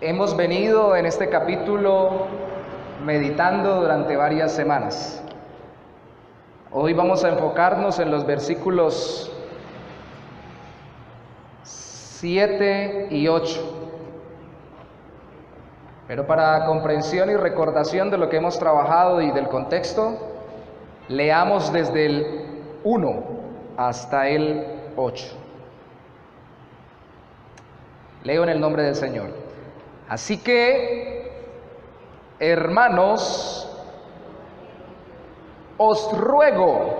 Hemos venido en este capítulo meditando durante varias semanas. Hoy vamos a enfocarnos en los versículos 7 y 8. Pero para comprensión y recordación de lo que hemos trabajado y del contexto, leamos desde el 1 hasta el 8. Leo en el nombre del Señor. Así que, hermanos, os ruego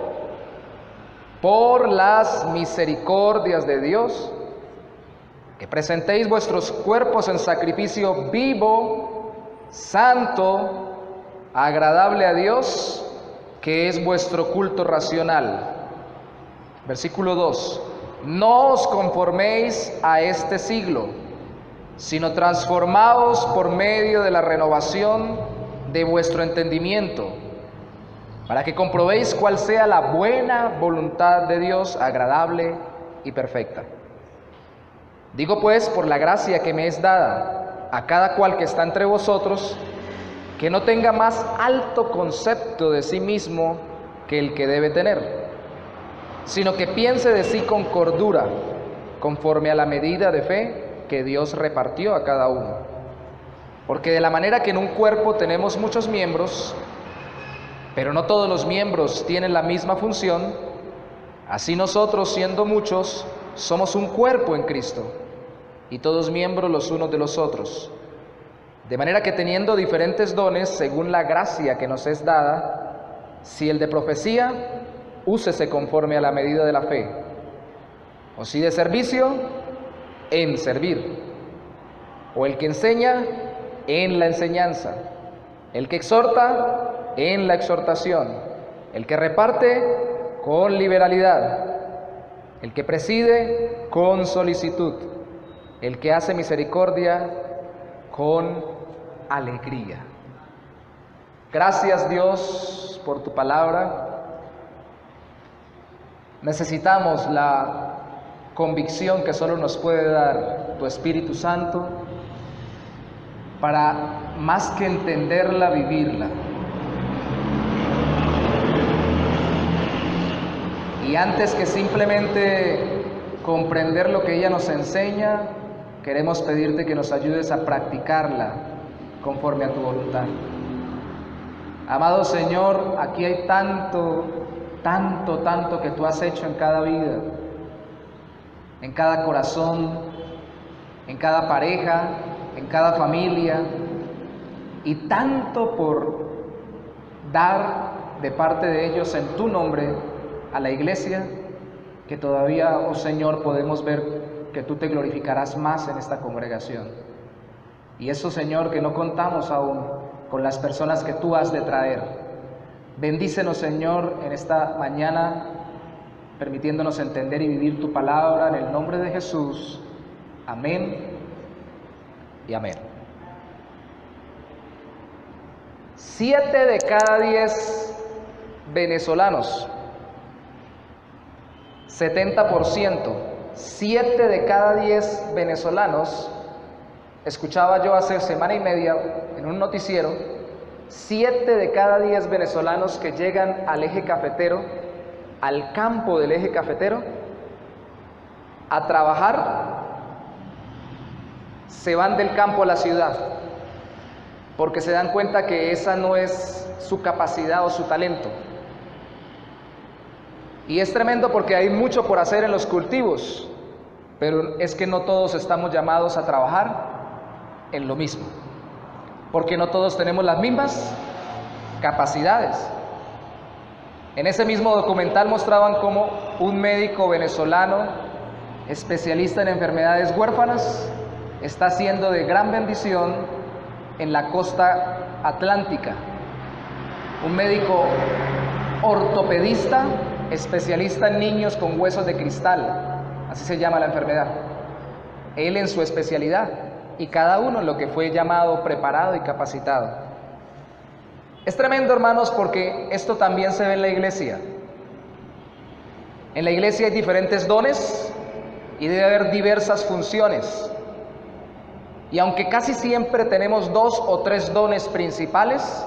por las misericordias de Dios que presentéis vuestros cuerpos en sacrificio vivo, santo, agradable a Dios, que es vuestro culto racional. Versículo 2. No os conforméis a este siglo, sino transformaos por medio de la renovación de vuestro entendimiento, para que comprobéis cuál sea la buena voluntad de Dios, agradable y perfecta. Digo pues, por la gracia que me es dada a cada cual que está entre vosotros, que no tenga más alto concepto de sí mismo que el que debe tener, sino que piense de sí con cordura, conforme a la medida de fe que Dios repartió a cada uno. Porque de la manera que en un cuerpo tenemos muchos miembros, pero no todos los miembros tienen la misma función, así nosotros, siendo muchos, somos un cuerpo en Cristo, y todos miembros los unos de los otros. De manera que teniendo diferentes dones, según la gracia que nos es dada, si el de profecía, úsese conforme a la medida de la fe, o si de servicio, en servir, o el que enseña, en la enseñanza, el que exhorta, en la exhortación, el que reparte, con liberalidad, el que preside, con solicitud, el que hace misericordia, con alegría. Gracias, Dios, por tu palabra. Necesitamos la convicción que solo nos puede dar tu Espíritu Santo para, más que entenderla, vivirla. Y antes que simplemente comprender lo que ella nos enseña, queremos pedirte que nos ayudes a practicarla conforme a tu voluntad. Amado Señor, aquí hay tanto que tú has hecho en cada vida, en cada corazón, en cada pareja, en cada familia, y tanto por dar de parte de ellos en tu nombre a la iglesia, que todavía, oh Señor, podemos ver que tú te glorificarás más en esta congregación. Y eso, Señor, que no contamos aún con las personas que tú has de traer. Bendícenos, Señor, en esta mañana, permitiéndonos entender y vivir tu palabra en el nombre de Jesús. Amén y amén. 7 de cada 10 venezolanos, 70%, 7 de cada 10 venezolanos, escuchaba yo hace semana y media en un noticiero, 7 de cada 10 venezolanos que llegan al eje cafetero, al campo del eje cafetero, a trabajar, se van del campo a la ciudad, porque se dan cuenta que esa no es su capacidad o su talento. Y es tremendo porque hay mucho por hacer en los cultivos, pero es que no todos estamos llamados a trabajar en lo mismo, porque no todos tenemos las mismas capacidades. En ese mismo documental mostraban cómo un médico venezolano, especialista en enfermedades huérfanas, está siendo de gran bendición en la costa atlántica. Un médico ortopedista, especialista en niños con huesos de cristal, así se llama la enfermedad. Él en su especialidad, y cada uno en lo que fue llamado, preparado y capacitado. Es tremendo, hermanos, porque esto también se ve en la iglesia. En la iglesia hay diferentes dones y debe haber diversas funciones. Y aunque casi siempre tenemos 2 o 3 dones principales,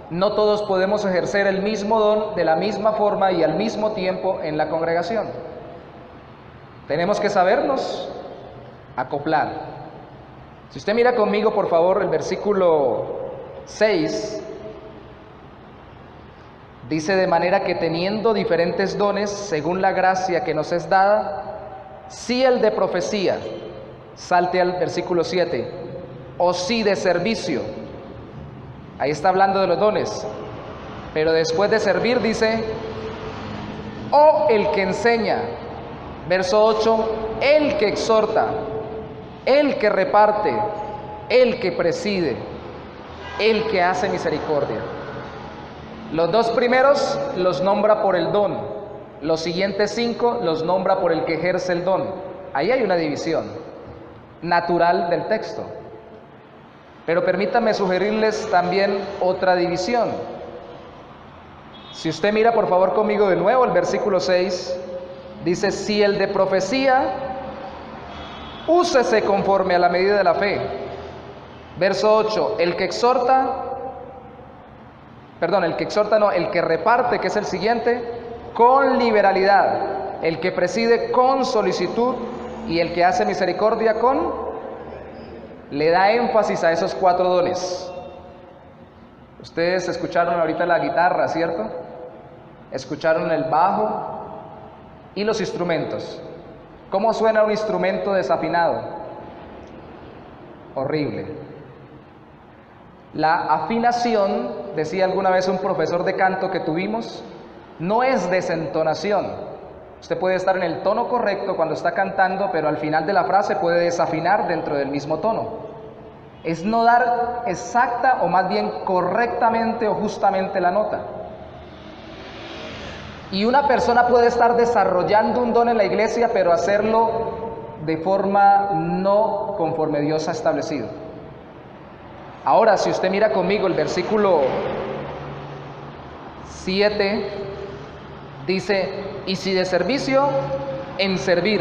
no todos podemos ejercer el mismo don de la misma forma y al mismo tiempo en la congregación. Tenemos que sabernos acoplar. Si usted mira conmigo, por favor, el versículo 6, dice: de manera que teniendo diferentes dones, según la gracia que nos es dada, si el de profecía, salte al versículo 7, o si de servicio. Ahí está hablando de los dones, pero después de servir dice: o el que enseña. Verso 8, el que exhorta, el que reparte, el que preside, el que hace misericordia. Los 2 primeros los nombra por el don, los siguientes 5 los nombra por el que ejerce el don. Ahí hay una división natural del texto. Pero permítanme sugerirles también otra división. Si usted mira por favor conmigo de nuevo el versículo 6, dice: si el de profecía, úsese conforme a la medida de la fe. Verso 8, el que reparte, que es el siguiente, con liberalidad, el que preside con solicitud, y el que hace misericordia le da énfasis a esos 4 dones. Ustedes escucharon ahorita la guitarra, ¿cierto? Escucharon el bajo y los instrumentos. ¿Cómo suena un instrumento desafinado? Horrible. La afinación, decía alguna vez un profesor de canto que tuvimos, no es desentonación. Usted puede estar en el tono correcto cuando está cantando, pero al final de la frase puede desafinar dentro del mismo tono. Es no dar exacta o más bien correctamente o justamente la nota. Y una persona puede estar desarrollando un don en la iglesia, pero hacerlo de forma no conforme Dios ha establecido. Ahora, si usted mira conmigo el versículo 7, dice: y si de servicio, en servir,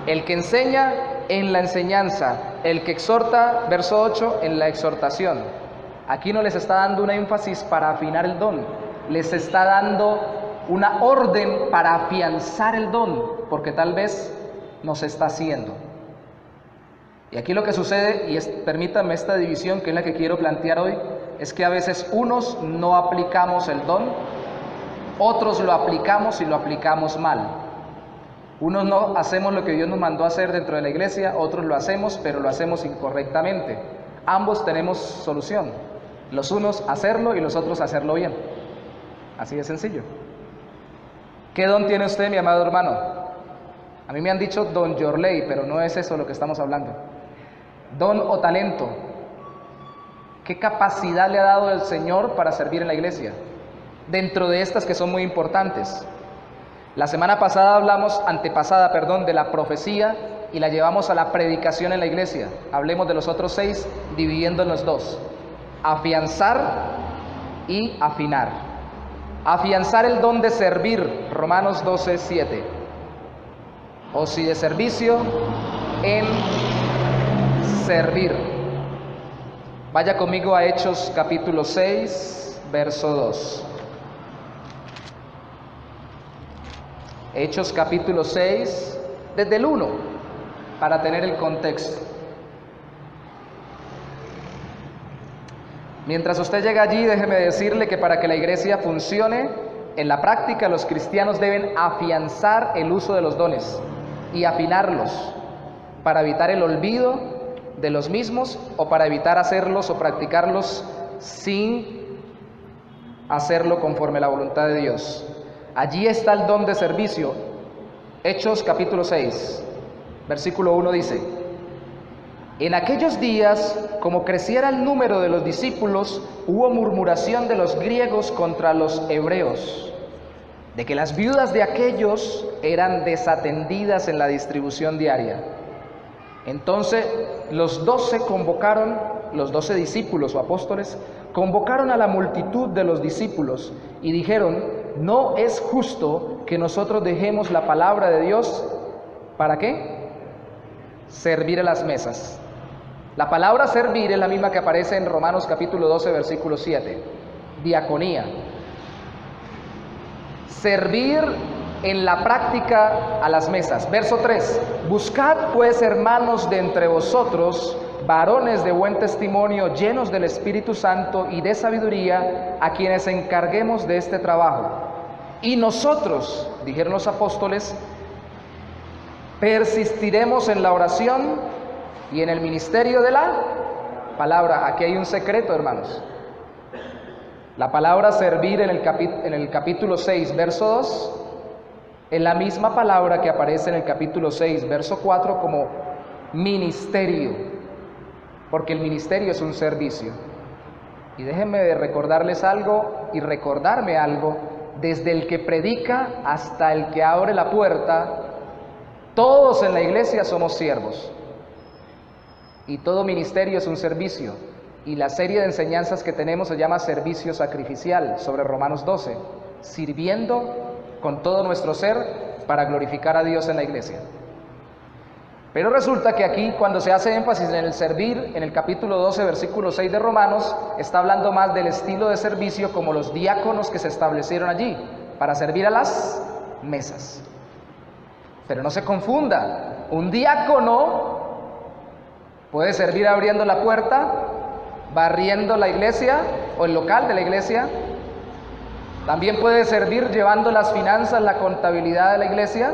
el que enseña, en la enseñanza, el que exhorta, verso 8, en la exhortación. Aquí no les está dando un énfasis para afinar el don, les está dando una orden para afianzar el don, porque tal vez no se está haciendo. Y aquí lo que sucede, y permítanme esta división que es la que quiero plantear hoy, es que a veces unos no aplicamos el don, otros lo aplicamos y lo aplicamos mal. Unos no hacemos lo que Dios nos mandó a hacer dentro de la iglesia, otros lo hacemos, pero lo hacemos incorrectamente. Ambos tenemos solución, los unos hacerlo y los otros hacerlo bien. Así de sencillo. ¿Qué don tiene usted, mi amado hermano? A mí me han dicho don Yorley, pero no es eso lo que estamos hablando. Don o talento. ¿Qué capacidad le ha dado el Señor para servir en la iglesia? Dentro de estas que son muy importantes. La semana pasada antepasada, de la profecía y la llevamos a la predicación en la iglesia. Hablemos de los otros 6, dividiendo en los 2. Afianzar y afinar. Afianzar el don de servir, Romanos 12, 7. O si de servicio, en servir. Vaya conmigo a Hechos capítulo 6, verso 2. Hechos capítulo 6, desde el 1, para tener el contexto. Mientras usted llega allí, déjeme decirle que para que la iglesia funcione, en la práctica los cristianos deben afianzar el uso de los dones y afinarlos para evitar el olvido de los mismos o para evitar hacerlos o practicarlos sin hacerlo conforme a la voluntad de Dios. Allí está el don de servicio. Hechos capítulo 6, versículo 1 dice: en aquellos días, como creciera el número de los discípulos, hubo murmuración de los griegos contra los hebreos, de que las viudas de aquellos eran desatendidas en la distribución diaria. Entonces los 12 discípulos o apóstoles, convocaron a la multitud de los discípulos y dijeron: no es justo que nosotros dejemos la palabra de Dios, ¿para qué? Servir a las mesas. La palabra servir es la misma que aparece en Romanos capítulo 12, versículo 7. Diaconía. Servir en la práctica a las mesas. Verso 3. Buscad pues, hermanos, de entre vosotros varones de buen testimonio, llenos del Espíritu Santo y de sabiduría, a quienes encarguemos de este trabajo. Y nosotros, dijeron los apóstoles, persistiremos en la oración y en el ministerio de la palabra. Aquí hay un secreto, hermanos. La palabra servir en el capítulo 6, verso 2, es la misma palabra que aparece en el capítulo 6, verso 4, como ministerio, porque el ministerio es un servicio. Y déjenme recordarles algo y recordarme algo: desde el que predica hasta el que abre la puerta, todos en la iglesia somos siervos. Y todo ministerio es un servicio. Y la serie de enseñanzas que tenemos se llama Servicio Sacrificial, sobre Romanos 12, sirviendo con todo nuestro ser para glorificar a Dios en la iglesia. Pero resulta que aquí, cuando se hace énfasis en el servir, en el capítulo 12, versículo 6 de Romanos, está hablando más del estilo de servicio como los diáconos que se establecieron allí, para servir a las mesas. Pero no se confunda, un diácono puede servir abriendo la puerta, barriendo la iglesia o el local de la iglesia. También puede servir llevando las finanzas, la contabilidad de la iglesia,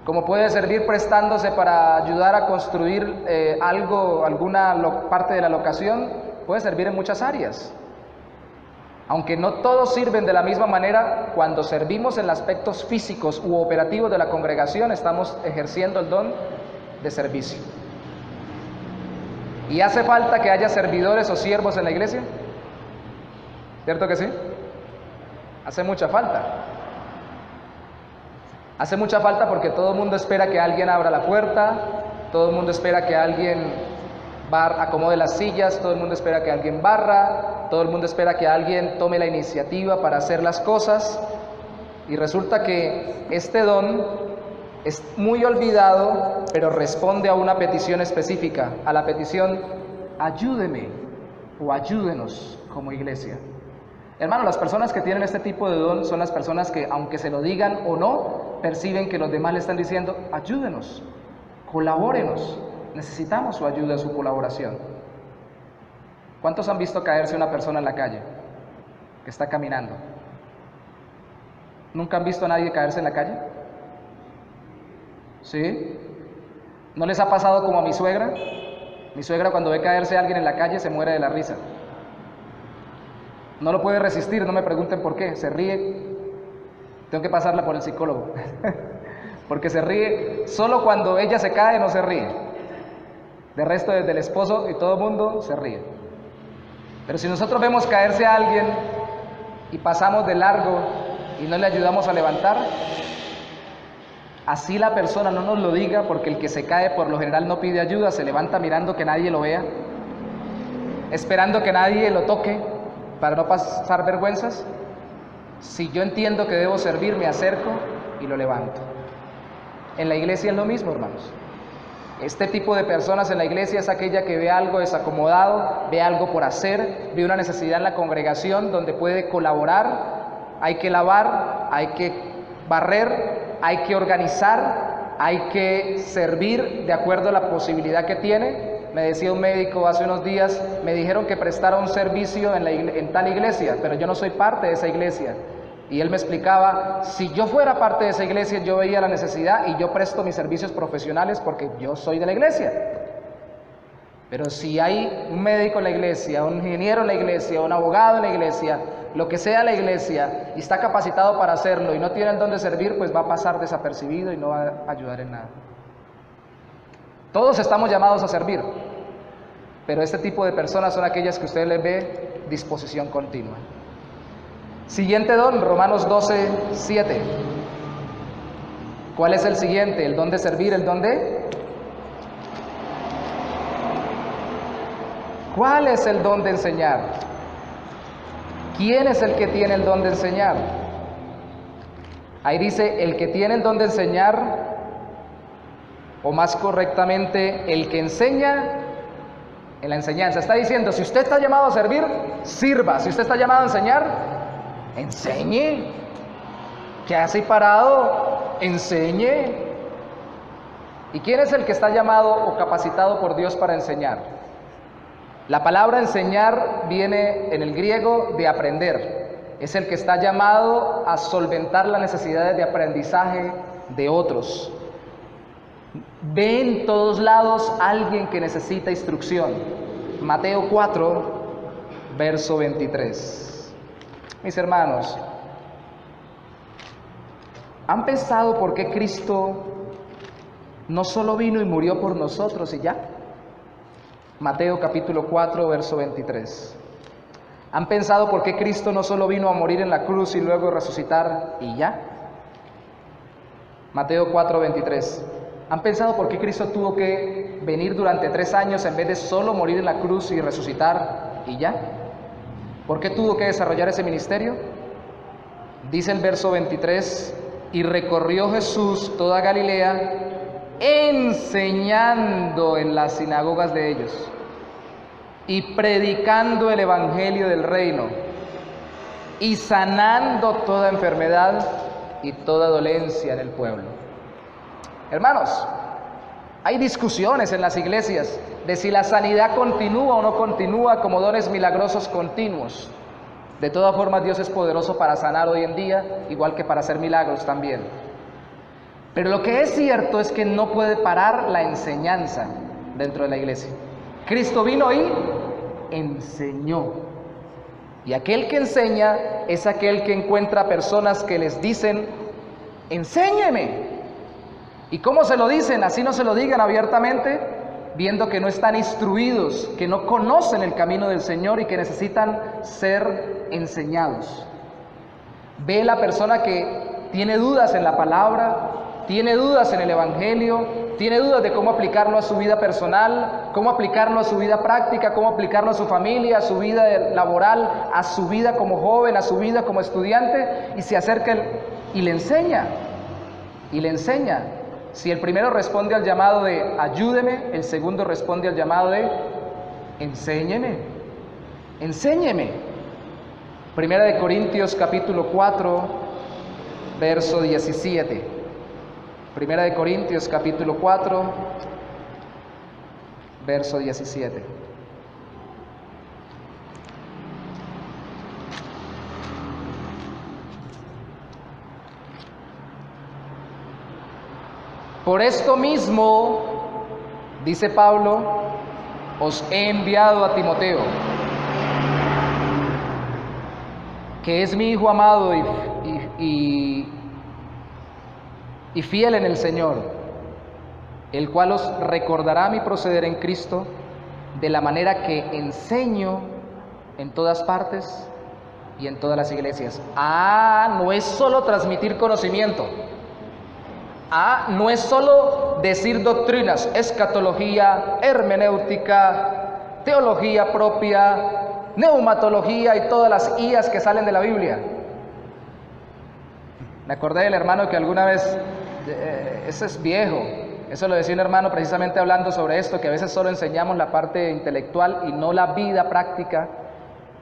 como puede servir prestándose para ayudar a construir alguna parte de la locación. Puede servir en muchas áreas. Aunque no todos sirven de la misma manera, cuando servimos en aspectos físicos u operativos de la congregación, estamos ejerciendo el don de servicio. ¿Y hace falta que haya servidores o siervos en la iglesia? ¿Cierto que sí? Hace mucha falta. Hace mucha falta porque todo el mundo espera que alguien abra la puerta, todo el mundo espera que alguien acomode las sillas, todo el mundo espera que alguien barra, todo el mundo espera que alguien tome la iniciativa para hacer las cosas. Y resulta que este don es muy olvidado, pero responde a una petición específica, a la petición: ayúdeme o ayúdenos como iglesia. Hermano, las personas que tienen este tipo de don son las personas que, aunque se lo digan o no, perciben que los demás le están diciendo: ayúdenos, colabórenos, necesitamos su ayuda, su colaboración. ¿Cuántos han visto caerse una persona en la calle que está caminando? ¿Nunca han visto a nadie caerse en la calle? ¿Sí? ¿No les ha pasado como a mi suegra? Mi suegra, cuando ve caerse a alguien en la calle, se muere de la risa. No lo puede resistir, no me pregunten por qué, se ríe. Tengo que pasarla por el psicólogo. Porque se ríe, solo cuando ella se cae no se ríe. De resto, desde el esposo y todo el mundo se ríe. Pero si nosotros vemos caerse a alguien y pasamos de largo y no le ayudamos a levantar, así la persona no nos lo diga, porque el que se cae por lo general no pide ayuda, se levanta mirando que nadie lo vea, esperando que nadie lo toque para no pasar vergüenzas. Si yo entiendo que debo servir, me acerco y lo levanto. En la iglesia es lo mismo, hermanos. Este tipo de personas en la iglesia es aquella que ve algo desacomodado, ve algo por hacer, ve una necesidad en la congregación donde puede colaborar. Hay que lavar, hay que barrer, hay que organizar, hay que servir de acuerdo a la posibilidad que tiene. Me decía un médico hace unos días, me dijeron que prestara un servicio en tal iglesia, pero yo no soy parte de esa iglesia. Y él me explicaba: si yo fuera parte de esa iglesia, yo veía la necesidad y yo presto mis servicios profesionales porque yo soy de la iglesia. Pero si hay un médico en la iglesia, un ingeniero en la iglesia, un abogado en la iglesia, lo que sea la iglesia, y está capacitado para hacerlo y no tiene el don de servir, pues va a pasar desapercibido y no va a ayudar en nada. Todos estamos llamados a servir, pero este tipo de personas son aquellas que usted les ve disposición continua. Siguiente don, Romanos 12, 7. ¿Cuál es el siguiente? El don de servir, el don de... ¿Cuál es el don de enseñar? ¿Quién es el que tiene el don de enseñar? Ahí dice: el que tiene el don de enseñar, o más correctamente, el que enseña en la enseñanza. Está diciendo, si usted está llamado a servir, sirva. Si usted está llamado a enseñar, enseñe. ¿Qué hace ahí parado? Enseñe. ¿Y quién es el que está llamado o capacitado por Dios para enseñar? La palabra enseñar viene en el griego de aprender. Es el que está llamado a solventar las necesidades de aprendizaje de otros. Ve en todos lados alguien que necesita instrucción. Mateo 4, verso 23. Mis hermanos, ¿han pensado por qué Cristo no solo vino y murió por nosotros y ya? Mateo capítulo 4, verso 23. ¿Han pensado por qué Cristo no solo vino a morir en la cruz y luego resucitar y ya? Mateo 4, 23. ¿Han pensado por qué Cristo tuvo que venir durante 3 años en vez de solo morir en la cruz y resucitar y ya? ¿Por qué tuvo que desarrollar ese ministerio? Dice el verso 23, y recorrió Jesús toda Galilea, enseñando en las sinagogas de ellos y predicando el evangelio del reino y sanando toda enfermedad y toda dolencia en el pueblo. Hermanos, hay discusiones en las iglesias de si la sanidad continúa o no continúa como dones milagrosos continuos. De todas formas, Dios es poderoso para sanar hoy en día, igual que para hacer milagros también. Pero lo que es cierto es que no puede parar la enseñanza dentro de la iglesia. Cristo vino y enseñó. Y aquel que enseña es aquel que encuentra personas que les dicen, enséñeme. ¿Y cómo se lo dicen? Así no se lo digan abiertamente, viendo que no están instruidos, que no conocen el camino del Señor y que necesitan ser enseñados. Ve la persona que tiene dudas en la palabra, tiene dudas en el evangelio, tiene dudas de cómo aplicarlo a su vida personal, cómo aplicarlo a su vida práctica, cómo aplicarlo a su familia, a su vida laboral, a su vida como joven, a su vida como estudiante, y se acerca y le enseña, y le enseña. Si el primero responde al llamado de ayúdeme, el segundo responde al llamado de enséñeme, enséñeme. Primera de Corintios capítulo 4, verso 17. Primera de Corintios capítulo 4, verso 17. Por esto mismo, dice Pablo, os he enviado a Timoteo, que es mi hijo amado y fiel en el Señor, el cual os recordará mi proceder en Cristo, de la manera que enseño en todas partes y en todas las iglesias. No es solo transmitir conocimiento. No es solo decir doctrinas, escatología, hermenéutica, teología propia, neumatología y todas las IAs que salen de la Biblia. Me acordé del hermano que alguna vez, ese es viejo, eso lo decía un hermano precisamente hablando sobre esto, que a veces solo enseñamos la parte intelectual y no la vida práctica,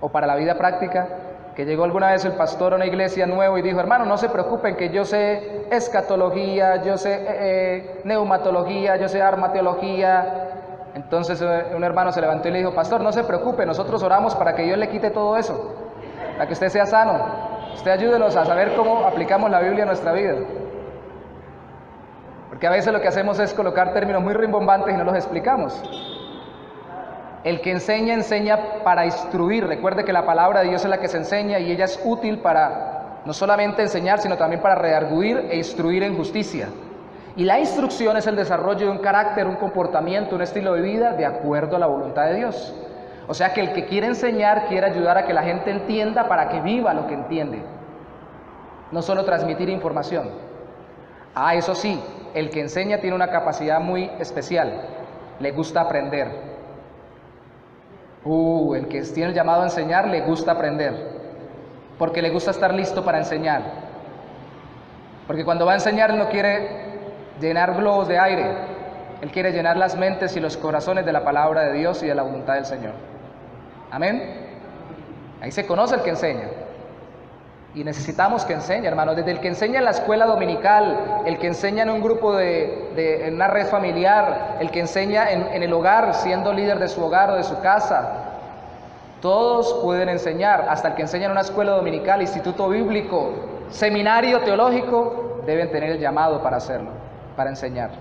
o para la vida práctica, que llegó alguna vez el pastor a una iglesia nuevo y dijo, hermano, no se preocupen que yo sé escatología, yo sé neumatología, yo sé armateología. Entonces un hermano se levantó y le dijo, pastor, no se preocupe, nosotros oramos para que Dios le quite todo eso, para que usted sea sano. Usted ayúdenos a saber cómo aplicamos la Biblia a nuestra vida. Porque a veces lo que hacemos es colocar términos muy rimbombantes y no los explicamos. El que enseña, enseña para instruir. Recuerde que la palabra de Dios es la que se enseña y ella es útil para no solamente enseñar, sino también para redarguir e instruir en justicia. Y la instrucción es el desarrollo de un carácter, un comportamiento, un estilo de vida de acuerdo a la voluntad de Dios. O sea que el que quiere enseñar quiere ayudar a que la gente entienda para que viva lo que entiende. No solo transmitir información. Eso sí, el que enseña tiene una capacidad muy especial. Le gusta aprender. El que tiene el llamado a enseñar le gusta aprender, porque le gusta estar listo para enseñar, porque cuando va a enseñar no quiere llenar globos de aire, Él quiere llenar las mentes y los corazones de la palabra de Dios y de la voluntad del Señor. Amén. Ahí se conoce el que enseña. Y necesitamos que enseñe, hermanos. Desde el que enseña en la escuela dominical, el que enseña en un grupo en una red familiar, el que enseña en el hogar, siendo líder de su hogar o de su casa. Todos pueden enseñar, hasta el que enseña en una escuela dominical, instituto bíblico, seminario teológico, deben tener el llamado para hacerlo, para enseñar.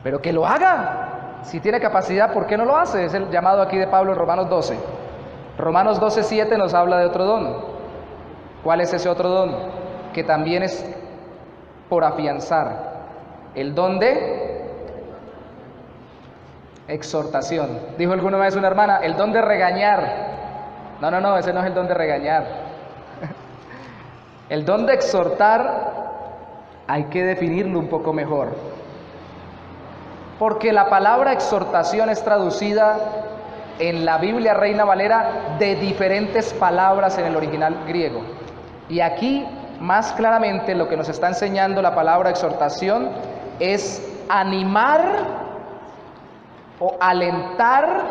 Pero que lo haga. Si tiene capacidad, ¿por qué no lo hace? Es el llamado aquí de Pablo en Romanos 12. Romanos 12:7 nos habla de otro don. ¿Cuál es ese otro don? Que también es por afianzar. El don de exhortación. Dijo alguna vez una hermana, el don de regañar. No, ese no es el don de regañar. El don de exhortar hay que definirlo un poco mejor. Porque la palabra exhortación es traducida en la Biblia Reina Valera de diferentes palabras en el original griego. Y aquí, más claramente, lo que nos está enseñando la palabra exhortación es animar o alentar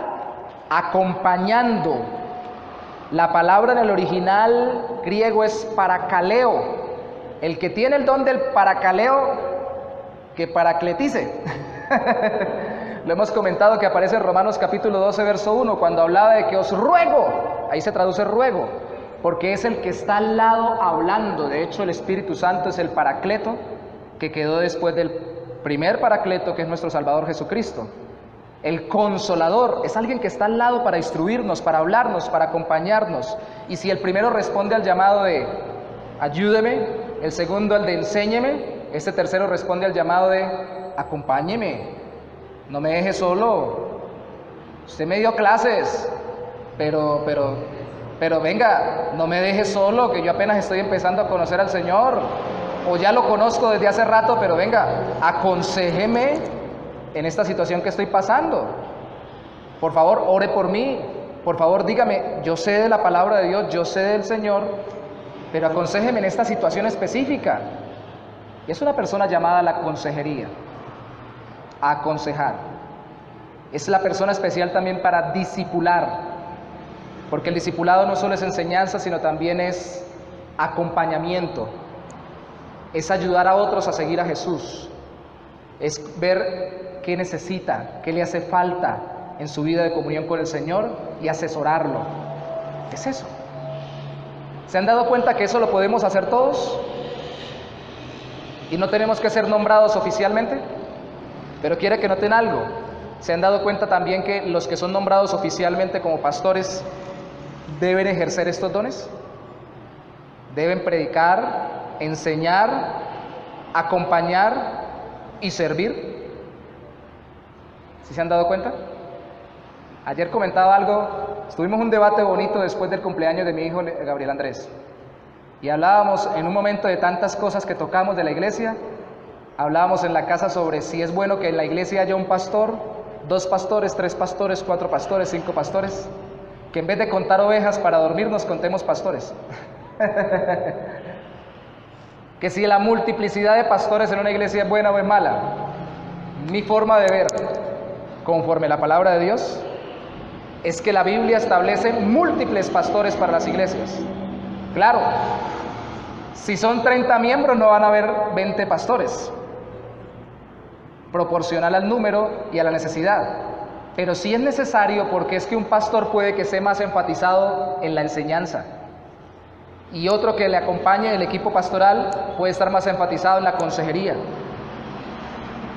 acompañando. La palabra en el original griego es parakaleo. El que tiene el don del parakaleo, que paracletice. Lo hemos comentado que aparece en Romanos capítulo 12, verso 1, cuando hablaba de que os ruego, ahí se traduce ruego, porque es el que está al lado hablando. De hecho, el Espíritu Santo es el paracleto que quedó después del primer paracleto, que es nuestro Salvador Jesucristo. El consolador es alguien que está al lado para instruirnos, para hablarnos, para acompañarnos. Y si el primero responde al llamado de ayúdeme, el segundo al de enséñeme, este tercero responde al llamado de acompáñeme, no me deje solo. Usted me dio clases, pero venga, no me deje solo, que yo apenas estoy empezando a conocer al Señor, o ya lo conozco desde hace rato, pero venga, aconséjeme en esta situación que estoy pasando. Por favor, ore por mí. Por favor, dígame, yo sé de la palabra de Dios, yo sé del Señor, pero aconséjeme en esta situación específica. Y es una persona llamada a la consejería, a aconsejar. Es la persona especial también para discipular, porque el discipulado no solo es enseñanza, sino también es acompañamiento, es ayudar a otros a seguir a Jesús, es ver qué necesita, qué le hace falta en su vida de comunión con el Señor y asesorarlo. Es eso. ¿Se han dado cuenta que eso lo podemos hacer todos? Y no tenemos que ser nombrados oficialmente. Pero quiere que noten algo. ¿Se han dado cuenta también que los que son nombrados oficialmente como pastores deben ejercer estos dones? Deben predicar, enseñar, acompañar y servir. ¿Sí se han dado cuenta? Ayer comentaba algo, tuvimos un debate bonito después del cumpleaños de mi hijo Gabriel Andrés. Y hablábamos en un momento de tantas cosas que tocamos de la iglesia. Hablábamos en la casa sobre si es bueno que en la iglesia haya un pastor, 2 pastores, 3 pastores, 4 pastores, 5 pastores. Que en vez de contar ovejas para dormir nos contemos pastores. Que si la multiplicidad de pastores en una iglesia es buena o es mala. Mi forma de ver, conforme la palabra de Dios, es que la Biblia establece múltiples pastores para las iglesias. Claro, si son 30 miembros no van a haber 20 pastores, proporcional al número y a la necesidad. Pero sí es necesario, porque es que un pastor puede que esté más enfatizado en la enseñanza y otro que le acompañe el equipo pastoral puede estar más enfatizado en la consejería,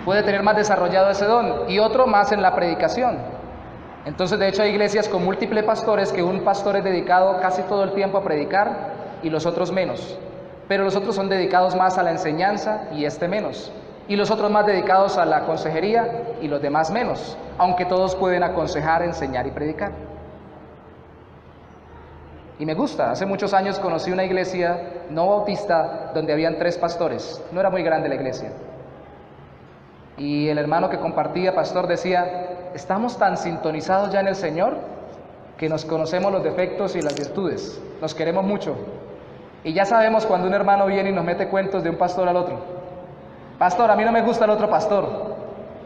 puede tener más desarrollado ese don, y otro más en la predicación. Entonces, de hecho, hay iglesias con múltiples pastores que un pastor es dedicado casi todo el tiempo a predicar y los otros menos. Pero los otros son dedicados más a la enseñanza y este menos. Y los otros más dedicados a la consejería y los demás menos. Aunque todos pueden aconsejar, enseñar y predicar. Y me gusta. Hace muchos años conocí una iglesia no bautista donde habían 3 pastores. No era muy grande la iglesia. Y el hermano que compartía, pastor, decía: estamos tan sintonizados ya en el Señor que nos conocemos los defectos y las virtudes, nos queremos mucho, y ya sabemos cuando un hermano viene y nos mete cuentos de un pastor al otro. Pastor, a mí no me gusta el otro pastor.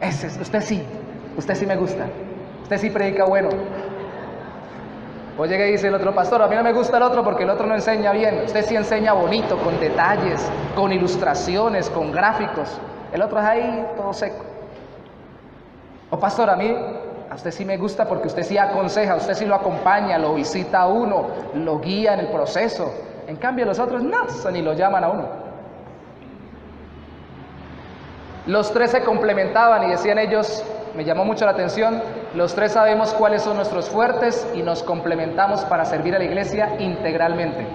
usted sí me gusta, usted sí predica bueno. O llega y dice el otro: pastor, a mí no me gusta el otro porque el otro no enseña bien. Usted sí enseña bonito, con detalles, con ilustraciones, con gráficos. El otro es ahí todo seco. O pastor, a usted sí me gusta porque usted sí aconseja, usted sí lo acompaña, lo visita a uno, lo guía en el proceso. En cambio los otros no, ni lo llaman a uno. Los tres se complementaban y decían ellos, me llamó mucho la atención, los tres sabemos cuáles son nuestros fuertes y nos complementamos para servir a la iglesia integralmente.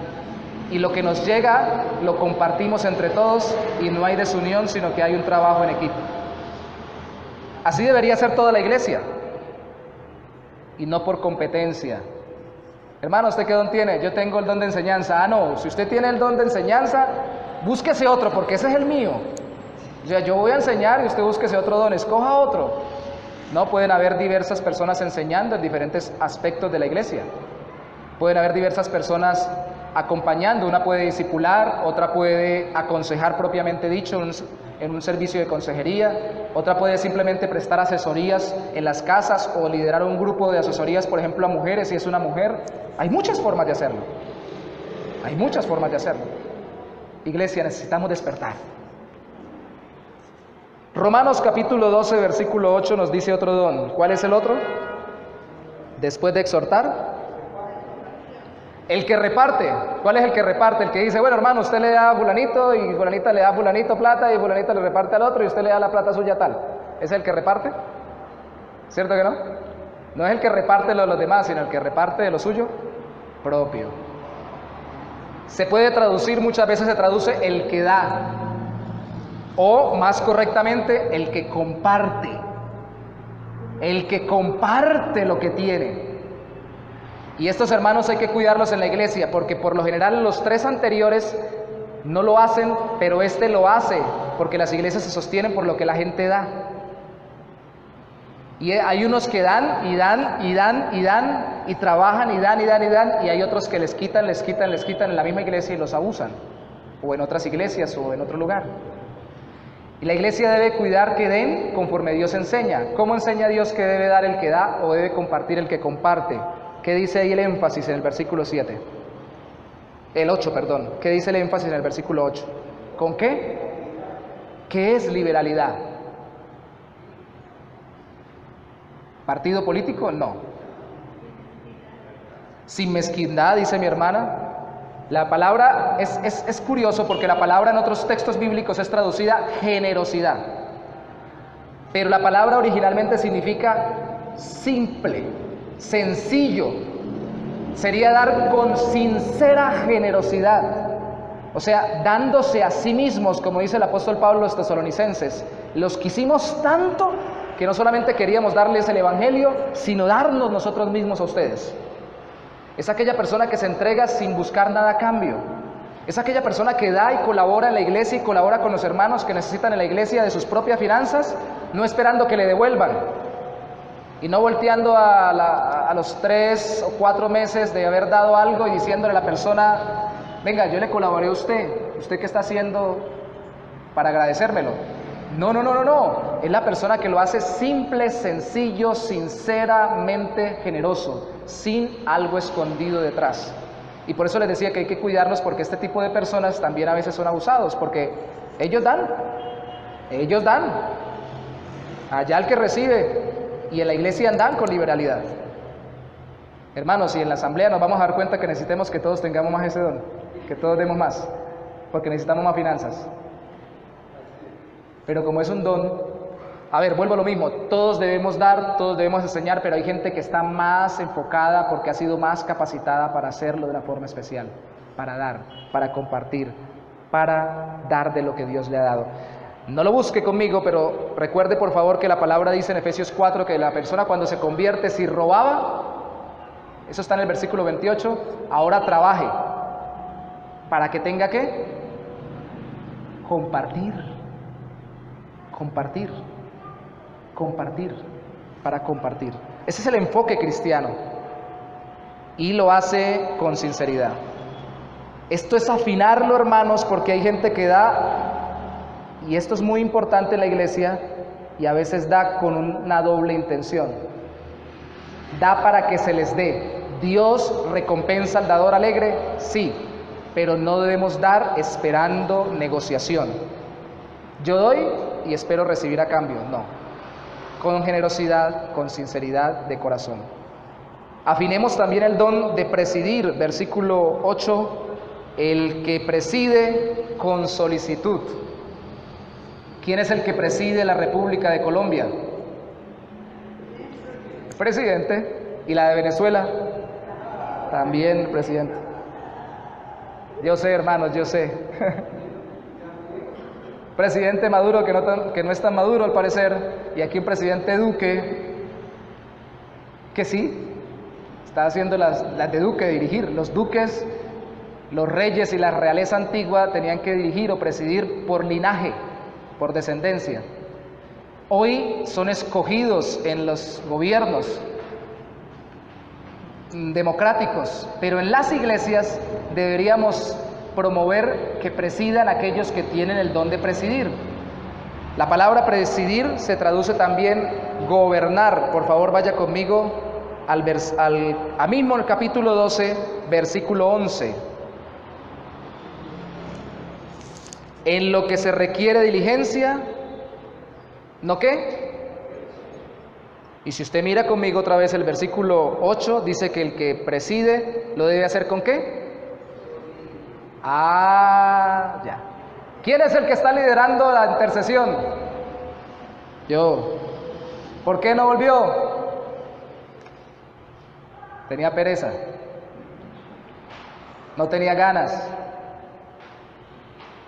Y lo que nos llega lo compartimos entre todos y no hay desunión, sino que hay un trabajo en equipo. Así debería ser toda la iglesia y no por competencia. Hermano, ¿usted qué don tiene? Yo tengo el don de enseñanza. No, si usted tiene el don de enseñanza, búsquese otro porque ese es el mío. O sea, yo voy a enseñar y usted búsquese otro don, escoja otro. No, pueden haber diversas personas enseñando en diferentes aspectos de la iglesia. Pueden haber diversas personas acompañando, una puede discipular, otra puede aconsejar propiamente dicho en un servicio de consejería, otra puede simplemente prestar asesorías en las casas o liderar un grupo de asesorías, por ejemplo, a mujeres si es una mujer. Hay muchas formas de hacerlo. Hay muchas formas de hacerlo. Iglesia, necesitamos despertar. Romanos capítulo 12, versículo 8 nos dice otro don. ¿Cuál es el otro? Después de exhortar, el que reparte. ¿Cuál es el que reparte? El que dice, bueno, hermano, usted le da a fulanito y fulanita le da a fulanito plata y fulanita le reparte al otro y usted le da la plata suya tal. ¿Es el que reparte? ¿Cierto que no? No es el que reparte lo de los demás, sino el que reparte de lo suyo propio. Se puede traducir, muchas veces se traduce el que da, o más correctamente, el que comparte. El que comparte lo que tiene. Y estos hermanos hay que cuidarlos en la iglesia, porque por lo general los tres anteriores no lo hacen, pero este lo hace, porque las iglesias se sostienen por lo que la gente da. Y hay unos que dan, y dan, y dan, y dan, y trabajan, y dan, y dan, y dan, y hay otros que les quitan en la misma iglesia y los abusan, o en otras iglesias, o en otro lugar. Y la iglesia debe cuidar que den conforme Dios enseña. ¿Cómo enseña Dios que debe dar el que da, o debe compartir el que comparte? ¿Qué dice ahí el énfasis en el versículo 7? El 8, perdón. ¿Qué dice el énfasis en el versículo 8? ¿Con qué? ¿Qué es liberalidad? ¿Partido político? No. Sin mezquindad, dice mi hermana. La palabra es curioso porque la palabra en otros textos bíblicos es traducida generosidad. Pero la palabra originalmente significa simple, sencillo. Sería dar con sincera generosidad. O sea, dándose a sí mismos, como dice el apóstol Pablo a los tesalonicenses. Los quisimos tanto que no solamente queríamos darles el evangelio, sino darnos nosotros mismos a ustedes. Es aquella persona que se entrega sin buscar nada a cambio. Es aquella persona que da y colabora en la iglesia y colabora con los hermanos que necesitan en la iglesia de sus propias finanzas, no esperando que le devuelvan. Y no volteando a los 3 o 4 meses de haber dado algo y diciéndole a la persona, venga, yo le colaboré a usted qué está haciendo para agradecérmelo. No. Es la persona que lo hace simple, sencillo, sinceramente generoso, sin algo escondido detrás. Y por eso les decía que hay que cuidarlos, porque este tipo de personas también a veces son abusados, porque ellos dan. Allá el que recibe, y en la iglesia andan con liberalidad. Hermanos, y en la asamblea nos vamos a dar cuenta que necesitamos que todos tengamos más ese don, que todos demos más, porque necesitamos más finanzas. Pero como es un don, vuelvo a lo mismo, todos debemos dar, todos debemos enseñar, pero hay gente que está más enfocada porque ha sido más capacitada para hacerlo de una forma especial, para dar, para compartir, para dar de lo que Dios le ha dado. No lo busque conmigo, pero recuerde por favor que la palabra dice en Efesios 4 que la persona cuando se convierte, si robaba, eso está en el versículo 28, ahora trabaje, para que tenga que compartir, para compartir. Ese es el enfoque cristiano y lo hace con sinceridad. Esto es afinarlo, hermanos, porque hay gente que da, y esto es muy importante en la iglesia, y a veces da con una doble intención. Da para que se les dé. ¿Dios recompensa al dador alegre? Sí, pero no debemos dar esperando negociación. Yo doy y espero recibir a cambio. No, con generosidad, con sinceridad de corazón. Afinemos también el don de presidir, versículo 8, el que preside con solicitud. ¿Quién es el que preside la República de Colombia? El presidente. ¿Y la de Venezuela? También el presidente. Yo sé, hermanos, yo sé. Presidente Maduro, que no es tan maduro al parecer, y aquí un presidente Duque, que sí, está haciendo las de Duque, dirigir. Los duques, los reyes y la realeza antigua tenían que dirigir o presidir por linaje, por descendencia. Hoy son escogidos en los gobiernos democráticos, pero en las iglesias deberíamos promover que presidan aquellos que tienen el don de presidir. La palabra presidir se traduce también gobernar. Por favor, vaya conmigo a mismo el capítulo 12, versículo 11. En lo que se requiere diligencia, ¿no qué? Y si usted mira conmigo otra vez el versículo 8, dice que el que preside lo debe hacer ¿con qué? Ah, ya. ¿Quién es el que está liderando la intercesión? Yo. ¿Por qué no volvió? Tenía pereza. No tenía ganas.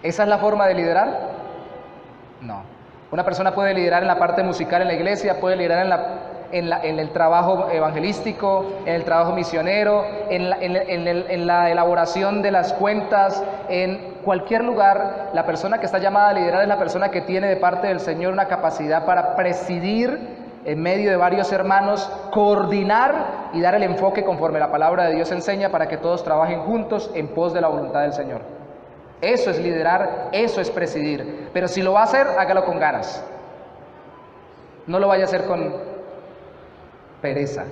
¿Esa es la forma de liderar? No. Una persona puede liderar en la parte musical en la iglesia, puede liderar en el trabajo evangelístico, en el trabajo misionero, en la elaboración de las cuentas, en cualquier lugar. La persona que está llamada a liderar es la persona que tiene de parte del Señor una capacidad para presidir en medio de varios hermanos, coordinar y dar el enfoque conforme la palabra de Dios enseña para que todos trabajen juntos en pos de la voluntad del Señor. Eso es liderar, eso es presidir. Pero si lo va a hacer, hágalo con ganas. No lo vaya a hacer con pereza.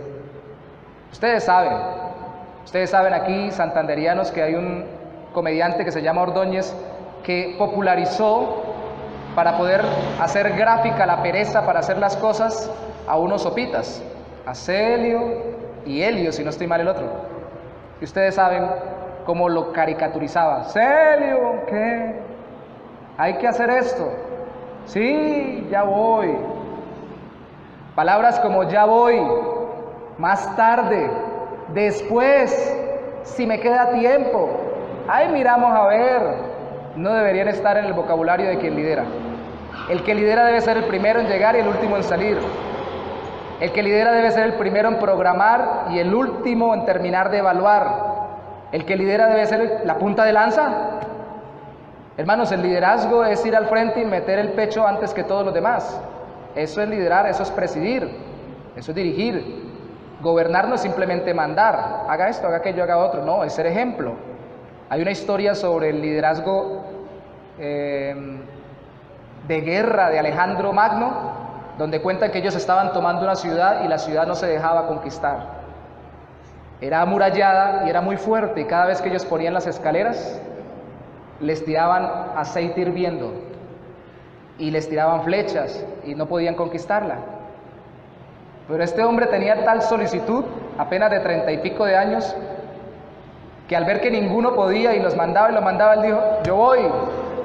Ustedes saben aquí, santanderianos, que hay un comediante que se llama Ordóñez, que popularizó para poder hacer gráfica la pereza para hacer las cosas a unos sopitas, a Celio y Helio, si no estoy mal el otro. Y ustedes saben cómo lo caricaturizaba. Celio, ¿qué? Hay que hacer esto. Sí, ya voy. Palabras como ya voy, más tarde, después, si me queda tiempo. Ahí miramos a ver. No deberían estar en el vocabulario de quien lidera. El que lidera debe ser el primero en llegar y el último en salir. El que lidera debe ser el primero en programar y el último en terminar de evaluar. El que lidera debe ser la punta de lanza. Hermanos, el liderazgo es ir al frente y meter el pecho antes que todos los demás. Eso es liderar, eso es presidir, eso es dirigir. Gobernar no es simplemente mandar, haga esto, haga aquello, haga otro. No, es ser ejemplo. Hay una historia sobre el liderazgo de guerra de Alejandro Magno, donde cuentan que ellos estaban tomando una ciudad y la ciudad no se dejaba conquistar. Era amurallada y era muy fuerte, y cada vez que ellos ponían las escaleras, les tiraban aceite hirviendo y les tiraban flechas y no podían conquistarla. Pero este hombre tenía tal solicitud, apenas de 30 y pico de años, que al ver que ninguno podía y los mandaba, él dijo, yo voy.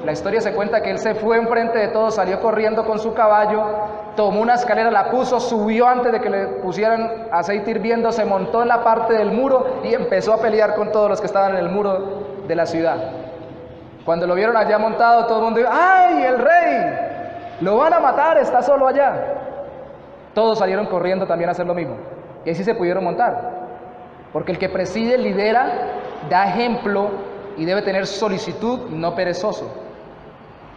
La historia se cuenta que él se fue enfrente de todos, salió corriendo con su caballo, tomó una escalera, la puso, subió antes de que le pusieran aceite hirviendo, se montó en la parte del muro y empezó a pelear con todos los que estaban en el muro de la ciudad. Cuando lo vieron allá montado, todo el mundo dijo, ¡ay, el rey! Lo van a matar, está solo allá. Todos salieron corriendo también a hacer lo mismo. Y así se pudieron montar. Porque el que preside, lidera, da ejemplo y debe tener solicitud, no perezoso,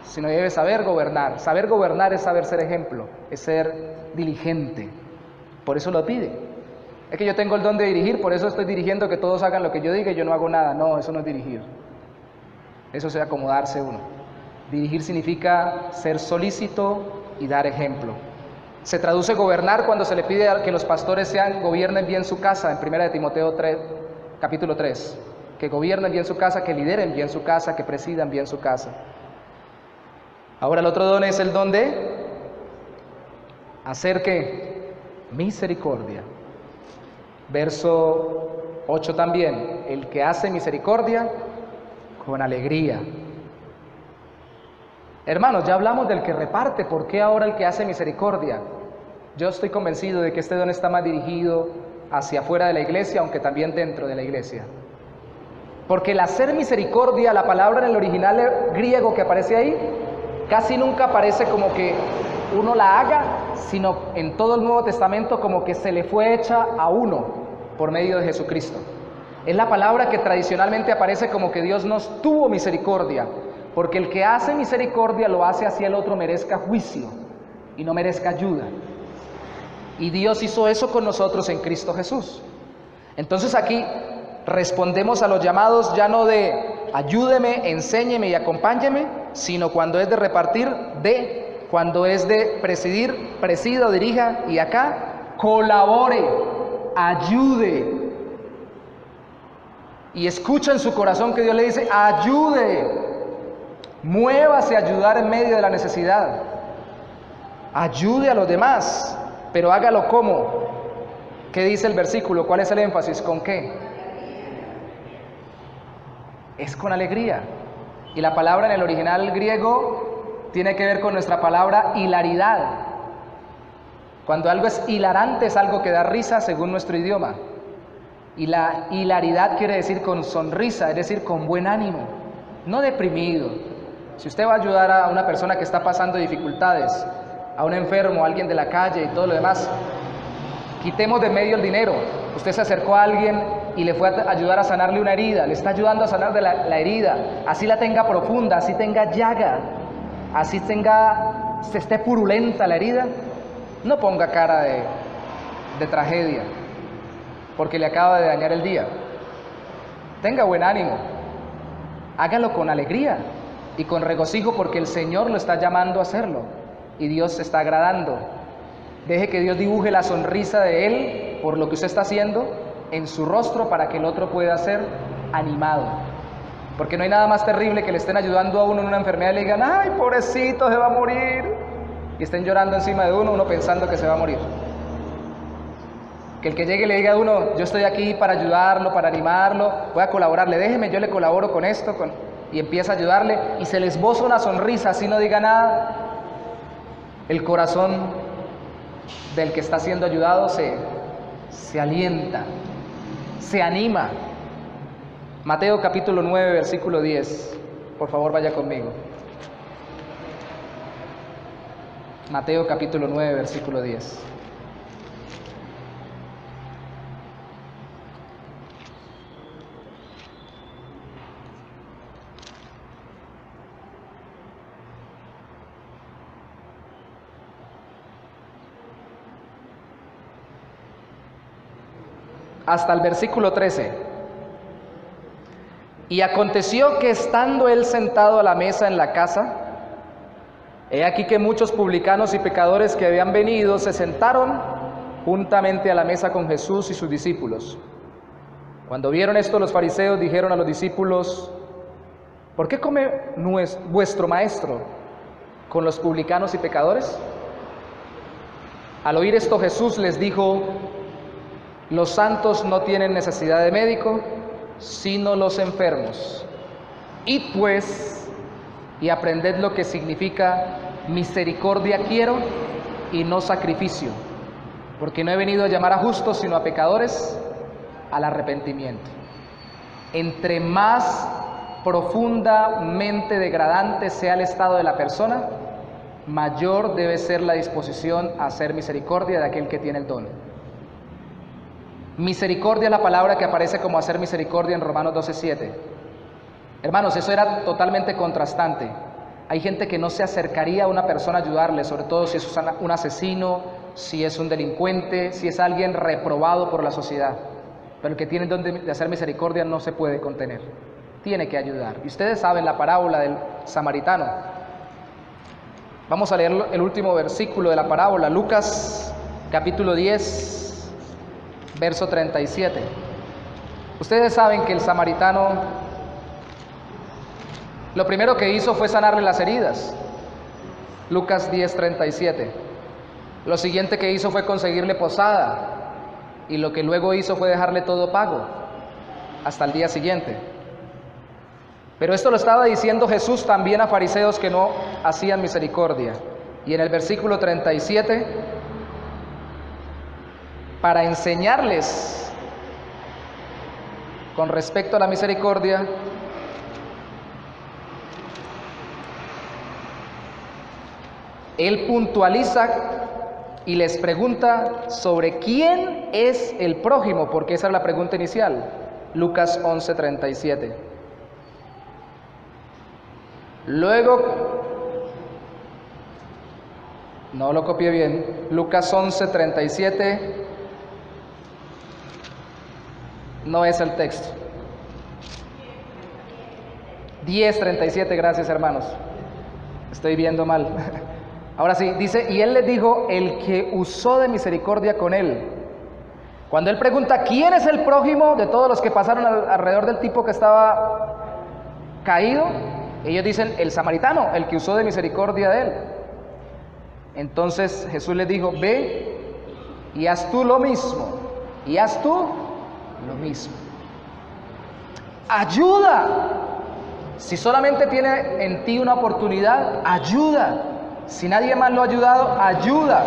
sino debe saber gobernar. Saber gobernar es saber ser ejemplo, es ser diligente. Por eso lo pide. Es que yo tengo el don de dirigir, por eso estoy dirigiendo que todos hagan lo que yo diga y yo no hago nada. No, eso no es dirigir. Eso es acomodarse uno. Dirigir significa ser solícito y dar ejemplo. Se traduce gobernar cuando se le pide a que los pastores gobiernen bien su casa, en 1 de Timoteo 3, capítulo 3. Que gobiernen bien su casa, que lideren bien su casa, que presidan bien su casa. Ahora el otro don es el don de hacer que misericordia. Verso 8 también, el que hace misericordia con alegría. Hermanos, ya hablamos del que reparte, ¿por qué ahora el que hace misericordia? Yo estoy convencido de que este don está más dirigido hacia afuera de la iglesia, aunque también dentro de la iglesia. Porque el hacer misericordia, la palabra en el original griego que aparece ahí, casi nunca aparece como que uno la haga, sino en todo el Nuevo Testamento como que se le fue hecha a uno por medio de Jesucristo. Es la palabra que tradicionalmente aparece como que Dios nos tuvo misericordia, porque el que hace misericordia lo hace hacia el otro merezca juicio y no merezca ayuda. Y Dios hizo eso con nosotros en Cristo Jesús. Entonces aquí respondemos a los llamados ya no de ayúdeme, enséñeme y acompáñeme, sino cuando es de repartir, cuando es de presidir, presida o dirija, y acá colabore, ayude. Y escucha en su corazón que Dios le dice, ayude, muévase a ayudar en medio de la necesidad, ayude a los demás, pero hágalo ¿cómo? ¿Qué dice el versículo? ¿Cuál es el énfasis? ¿Con qué? Es con alegría. Y la palabra en el original griego tiene que ver con nuestra palabra hilaridad. Cuando algo es hilarante es algo que da risa según nuestro idioma. Y la hilaridad quiere decir con sonrisa, es decir, con buen ánimo, no deprimido. Si usted va a ayudar a una persona que está pasando dificultades, a un enfermo, a alguien de la calle y todo lo demás, quitemos de medio el dinero. Usted se acercó a alguien y le fue a ayudar a sanarle una herida, le está ayudando a sanar de la herida, así la tenga profunda, así tenga llaga, así esté purulenta la herida, no ponga cara de tragedia, porque le acaba de dañar el día. Tenga buen ánimo, hágalo con alegría y con regocijo, porque el Señor lo está llamando a hacerlo y Dios se está agradando. Deje que Dios dibuje la sonrisa de Él por lo que usted está haciendo en su rostro para que el otro pueda ser animado. Porque no hay nada más terrible que le estén ayudando a uno en una enfermedad y le digan, ay, pobrecito, se va a morir. Y estén llorando encima de uno pensando que se va a morir. Que el que llegue y le diga a uno, yo estoy aquí para ayudarlo, para animarlo, voy a colaborarle, déjeme, yo le colaboro con esto, y empieza a ayudarle, y se le esboza una sonrisa, así no diga nada. El corazón del que está siendo ayudado se alienta, se anima. Mateo capítulo 9, versículo 10. Por favor, vaya conmigo. Mateo capítulo 9, versículo 10. Hasta el versículo 13. Y aconteció que estando él sentado a la mesa en la casa, he aquí que muchos publicanos y pecadores que habían venido se sentaron juntamente a la mesa con Jesús y sus discípulos. Cuando vieron esto, los fariseos dijeron a los discípulos, ¿por qué come vuestro maestro con los publicanos y pecadores? Al oír esto, Jesús les dijo, los santos no tienen necesidad de médico, sino los enfermos. Id pues y aprended lo que significa misericordia quiero y no sacrificio, porque no he venido a llamar a justos, sino a pecadores al arrepentimiento. Entre más profundamente degradante sea el estado de la persona, mayor debe ser la disposición a hacer misericordia de aquel que tiene el don. Misericordia es la palabra que aparece como hacer misericordia en Romanos 12:7. Hermanos, eso era totalmente contrastante. Hay gente que no se acercaría a una persona a ayudarle, sobre todo si es un asesino, si es un delincuente, si es alguien reprobado por la sociedad. Pero el que tiene el don de hacer misericordia no se puede contener, tiene que ayudar. Y ustedes saben la parábola del samaritano. Vamos a leer el último versículo de la parábola, Lucas capítulo 10, verso 37. Ustedes saben que el samaritano lo primero que hizo fue sanarle las heridas. Lucas 10, 37. Lo siguiente que hizo fue conseguirle posada, y lo que luego hizo fue dejarle todo pago hasta el día siguiente. Pero esto lo estaba diciendo Jesús también a fariseos que no hacían misericordia. Y en el versículo 37, para enseñarles con respecto a la misericordia, Él puntualiza y les pregunta sobre quién es el prójimo, porque esa es la pregunta inicial. Lucas 11:37. Luego, no lo copié bien, Lucas 11:37 no es el texto. 10:37, gracias hermanos, estoy viendo mal. Ahora sí, dice, y él les dijo, el que usó de misericordia con él. Cuando él pregunta, ¿quién es el prójimo de todos los que pasaron alrededor del tipo que estaba caído? Ellos dicen, el samaritano, el que usó de misericordia de él. Entonces Jesús les dijo, ve y haz tú lo mismo. Y haz tú lo mismo. Ayuda. Si solamente tiene en ti una oportunidad, ayuda. Si nadie más lo ha ayudado, ayuda.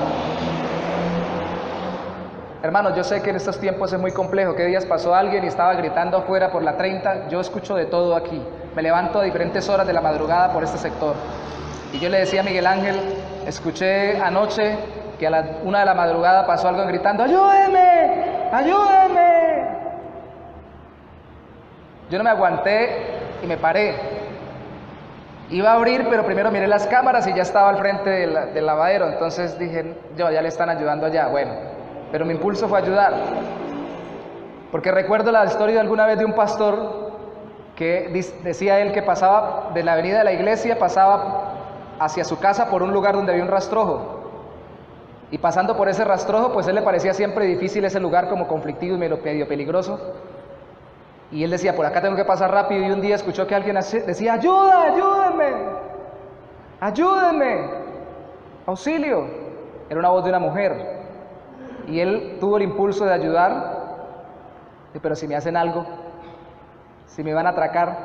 Hermanos, yo sé que en estos tiempos es muy complejo. ¿Qué días pasó alguien y estaba gritando afuera por la 30? Yo escucho de todo aquí. Me levanto a diferentes horas de la madrugada por este sector. Y yo le decía a Miguel Ángel, escuché anoche que a la 1 de la madrugada pasó alguien gritando, ¡ayúdenme! ¡Ayúdenme! Yo no me aguanté y me paré. Iba a abrir, pero primero miré las cámaras y ya estaba al frente del lavadero. Entonces dije, ya le están ayudando allá. Bueno, pero mi impulso fue ayudar. Porque recuerdo la historia de alguna vez de un pastor que decía él que pasaba de la avenida de la iglesia, pasaba hacia su casa por un lugar donde había un rastrojo. Y pasando por ese rastrojo, pues a él le parecía siempre difícil ese lugar, como conflictivo y medio peligroso. Y él decía, por acá tengo que pasar rápido, y un día escuchó que alguien decía, ¡ayuda, ayúdenme! ¡Ayúdenme! ¡Auxilio! Era una voz de una mujer. Y él tuvo el impulso de ayudar, pero si me hacen algo, si me van a atracar,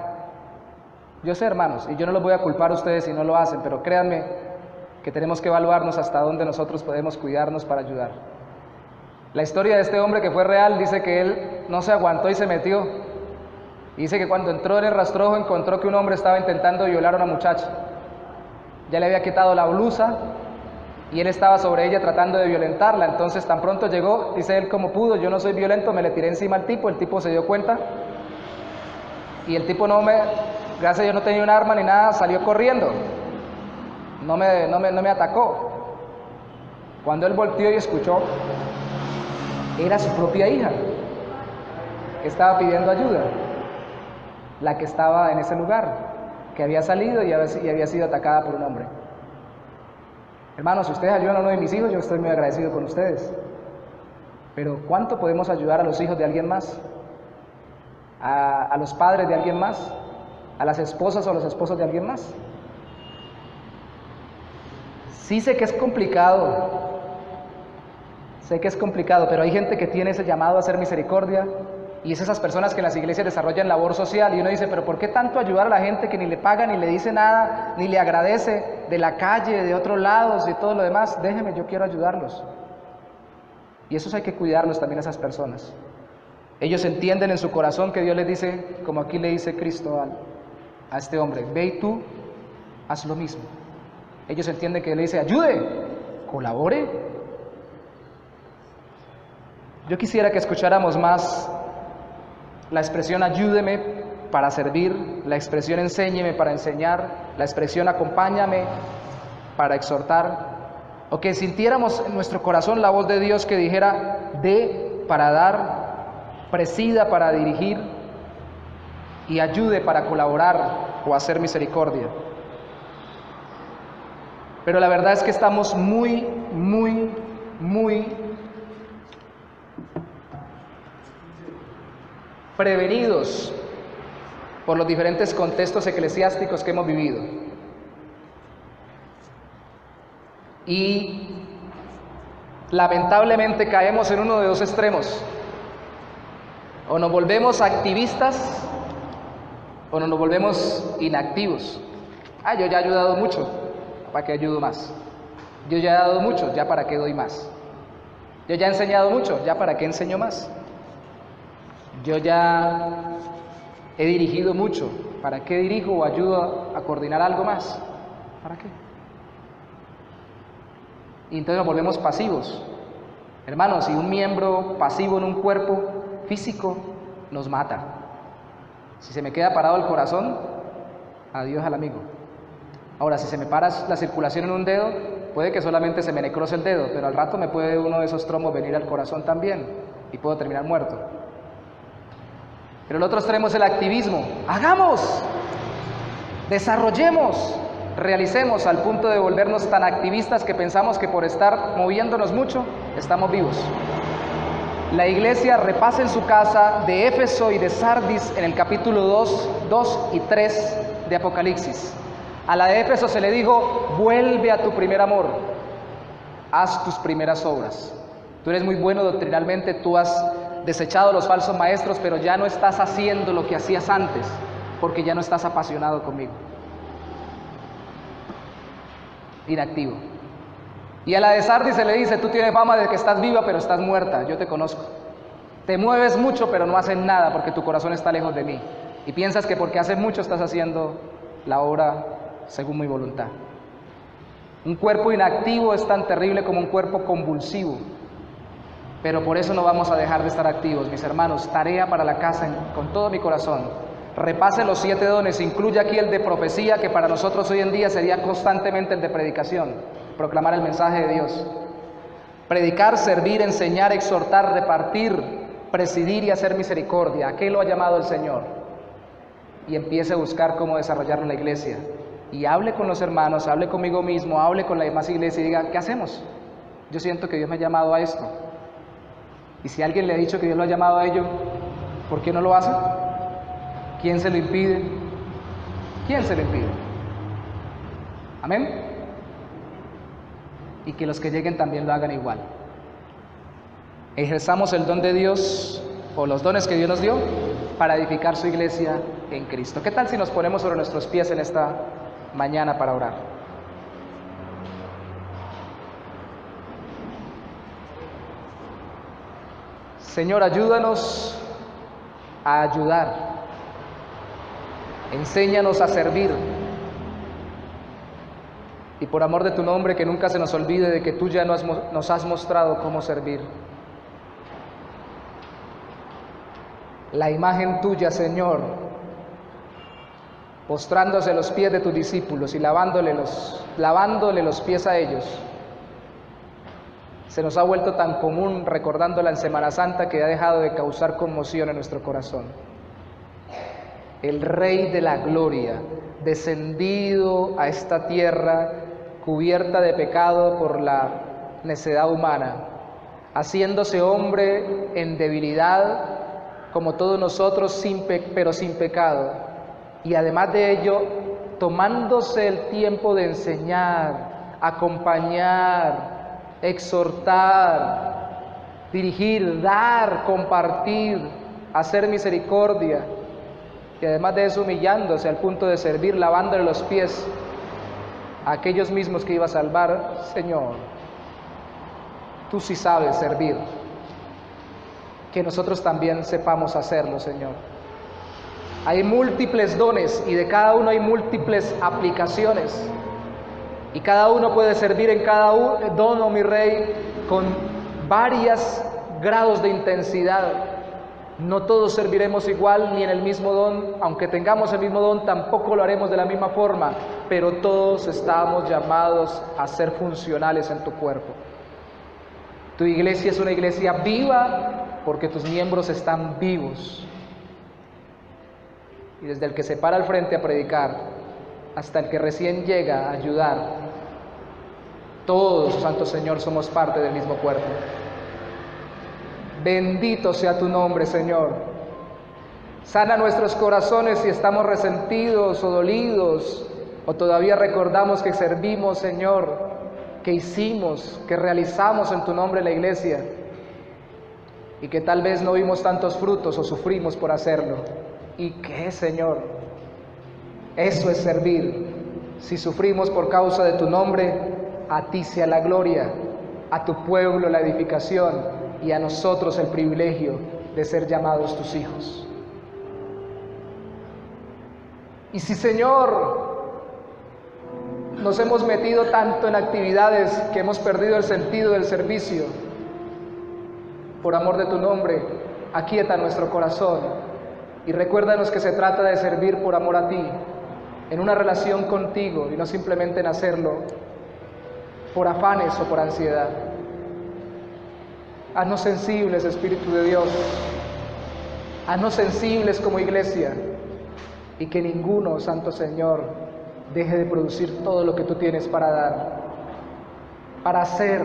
yo sé, hermanos, y yo no los voy a culpar a ustedes si no lo hacen, pero créanme que tenemos que evaluarnos hasta dónde nosotros podemos cuidarnos para ayudar. La historia de este hombre que fue real dice que él no se aguantó y se metió. Dice que cuando entró en el rastrojo encontró que un hombre estaba intentando violar a una muchacha. Ya le había quitado la blusa y él estaba sobre ella tratando de violentarla. Entonces tan pronto llegó, dice él como pudo, yo no soy violento, me le tiré encima al tipo, el tipo se dio cuenta y el tipo gracias a Dios no tenía un arma ni nada, salió corriendo, no me atacó. Cuando él volteó y escuchó, era su propia hija que estaba pidiendo ayuda, la que estaba en ese lugar, que había salido y había sido atacada por un hombre. Hermanos, si ustedes ayudan a uno de mis hijos, yo estoy muy agradecido con ustedes. Pero ¿cuánto podemos ayudar a los hijos de alguien más? ¿A los padres de alguien más? ¿A las esposas o los esposos de alguien más? Sí sé que es complicado. Sé que es complicado, pero hay gente que tiene ese llamado a hacer misericordia. Y es esas personas que en las iglesias desarrollan labor social, y uno dice, pero ¿por qué tanto ayudar a la gente que ni le paga, ni le dice nada, ni le agradece, de la calle, de otros lados y todo lo demás? Déjeme, yo quiero ayudarlos. Y esos hay que cuidarlos también a esas personas. Ellos entienden en su corazón que Dios les dice, como aquí le dice Cristo a este hombre, ve y tú haz lo mismo. Ellos entienden que le dice, ayude, colabore. Yo quisiera que escucháramos más la expresión ayúdeme para servir, la expresión enséñeme para enseñar, la expresión acompáñame para exhortar, o que sintiéramos en nuestro corazón la voz de Dios que dijera dé para dar, presida para dirigir y ayude para colaborar o hacer misericordia. pero la verdad es que estamos muy prevenidos por los diferentes contextos eclesiásticos que hemos vivido. Y lamentablemente caemos en uno de dos extremos: o nos volvemos activistas o nos volvemos inactivos. Yo ya he ayudado mucho, ¿para qué ayudo más? Yo ya he dado mucho, ¿ya para qué doy más? Yo ya he enseñado mucho, ¿ya para qué enseño más? Yo ya he dirigido mucho, ¿para qué dirijo o ayudo a coordinar algo más? ¿Para qué? Y entonces nos volvemos pasivos. Hermanos, si un miembro pasivo en un cuerpo físico nos mata. Si se me queda parado el corazón, adiós al amigo. Ahora, si se me para la circulación en un dedo, puede que solamente se me necrose el dedo, pero al rato me puede uno de esos trombos venir al corazón también y puedo terminar muerto. Pero el otro extremo es el activismo. ¡Hagamos! ¡Desarrollemos! Realicemos, al punto de volvernos tan activistas que pensamos que por estar moviéndonos mucho, estamos vivos. La iglesia repasa en su casa de Éfeso y de Sardis en el capítulo 2 y 3 de Apocalipsis. A la de Éfeso se le dijo: vuelve a tu primer amor, haz tus primeras obras. Tú eres muy bueno doctrinalmente, tú has desechado los falsos maestros, pero ya no estás haciendo lo que hacías antes, porque ya no estás apasionado conmigo. Inactivo. Y a la de Sardis se le dice: tú tienes fama de que estás viva, pero estás muerta, yo te conozco. Te mueves mucho, pero no haces nada, porque tu corazón está lejos de mí. Y piensas que porque haces mucho estás haciendo la obra según mi voluntad. Un cuerpo inactivo es tan terrible como un cuerpo convulsivo. Pero por eso no vamos a dejar de estar activos, mis hermanos. Tarea para la casa con todo mi corazón. Repase los 7 dones, incluye aquí el de profecía, que para nosotros hoy en día sería constantemente el de predicación, proclamar el mensaje de Dios. Predicar, servir, enseñar, exhortar, repartir, presidir y hacer misericordia. ¿A qué lo ha llamado el Señor? Y empiece a buscar cómo desarrollarlo en la iglesia. Y hable con los hermanos, hable conmigo mismo, hable con la demás iglesia y diga: ¿qué hacemos? Yo siento que Dios me ha llamado a esto. Y si alguien le ha dicho que Dios lo ha llamado a ello, ¿por qué no lo hace? ¿Quién se lo impide? ¿Quién se lo impide? Amén. Y que los que lleguen también lo hagan igual. Ejerzamos el don de Dios, o los dones que Dios nos dio, para edificar su iglesia en Cristo. ¿Qué tal si nos ponemos sobre nuestros pies en esta mañana para orar? Señor, ayúdanos a ayudar. Enséñanos a servir. Y por amor de tu nombre, que nunca se nos olvide de que tú ya nos has mostrado cómo servir. La imagen tuya, Señor, postrándose a los pies de tus discípulos y lavándole los pies a ellos, se nos ha vuelto tan común recordándola en Semana Santa que ha dejado de causar conmoción en nuestro corazón. El Rey de la Gloria, descendido a esta tierra cubierta de pecado por la necedad humana, haciéndose hombre en debilidad como todos nosotros, pero sin pecado, y además de ello tomándose el tiempo de enseñar, acompañar, exhortar, dirigir, dar, compartir, hacer misericordia, y además de eso humillándose al punto de servir, lavándole los pies a aquellos mismos que iba a salvar. Señor, tú sí sabes servir, que nosotros también sepamos hacerlo, Señor. Hay múltiples dones y de cada uno hay múltiples aplicaciones. Y cada uno puede servir en cada don, oh mi Rey, con varios grados de intensidad. No todos serviremos igual ni en el mismo don, aunque tengamos el mismo don, tampoco lo haremos de la misma forma, pero todos estamos llamados a ser funcionales en tu cuerpo. Tu iglesia es una iglesia viva porque tus miembros están vivos. Y desde el que se para al frente a predicar hasta el que recién llega a ayudar, Todos, Santo Señor, somos parte del mismo cuerpo. Bendito sea tu nombre, Señor. Sana nuestros corazones si estamos resentidos o dolidos, o todavía recordamos que servimos, Señor, que hicimos, que realizamos en tu nombre la iglesia, y que tal vez no vimos tantos frutos o sufrimos por hacerlo. ¿Y qué, Señor? Eso es servir. Si sufrimos por causa de tu nombre, a ti sea la gloria, a tu pueblo la edificación y a nosotros el privilegio de ser llamados tus hijos. Y si, Señor, nos hemos metido tanto en actividades que hemos perdido el sentido del servicio, por amor de tu nombre, aquieta nuestro corazón y recuérdanos que se trata de servir por amor a ti, en una relación contigo y no simplemente en hacerlo por afanes o por ansiedad. Haznos sensibles, Espíritu de Dios, haznos sensibles como iglesia, y que ninguno, Santo Señor, deje de producir todo lo que tú tienes para dar, para hacer,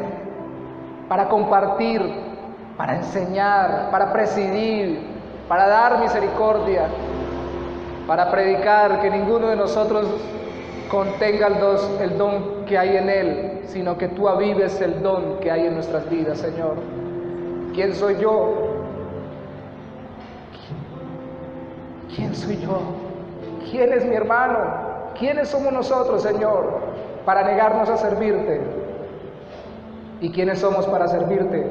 para compartir, para enseñar, para presidir, para dar misericordia, para predicar, que ninguno de nosotros contenga el don que hay en él, sino que tú avives el don que hay en nuestras vidas, Señor. ¿Quién soy yo? ¿Quién soy yo? ¿Quién es mi hermano? ¿Quiénes somos nosotros, Señor, para negarnos a servirte? ¿Y quiénes somos para servirte?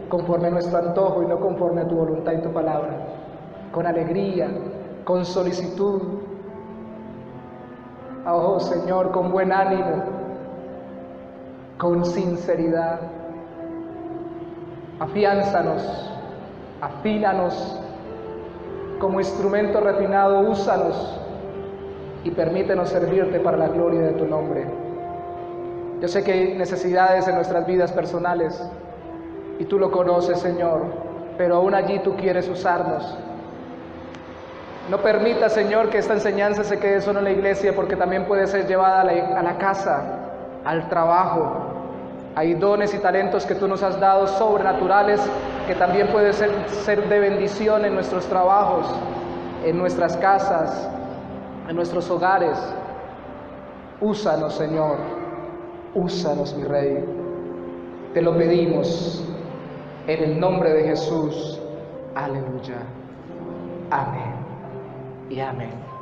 Conforme a nuestro antojo y no conforme a tu voluntad y tu palabra. Con alegría, con solicitud. Oh, Señor, con buen ánimo, con sinceridad. Afiánzanos, afínanos, como instrumento refinado, úsanos y permítenos servirte para la gloria de tu nombre. Yo sé que hay necesidades en nuestras vidas personales y tú lo conoces, Señor, pero aún allí tú quieres usarnos. No permita, Señor, que esta enseñanza se quede solo en la iglesia, porque también puede ser llevada a la casa, al trabajo. Hay dones y talentos que tú nos has dado sobrenaturales que también pueden ser de bendición en nuestros trabajos, en nuestras casas, en nuestros hogares. Úsanos, Señor, úsanos, mi Rey. Te lo pedimos en el nombre de Jesús. Aleluya. Amén y amén.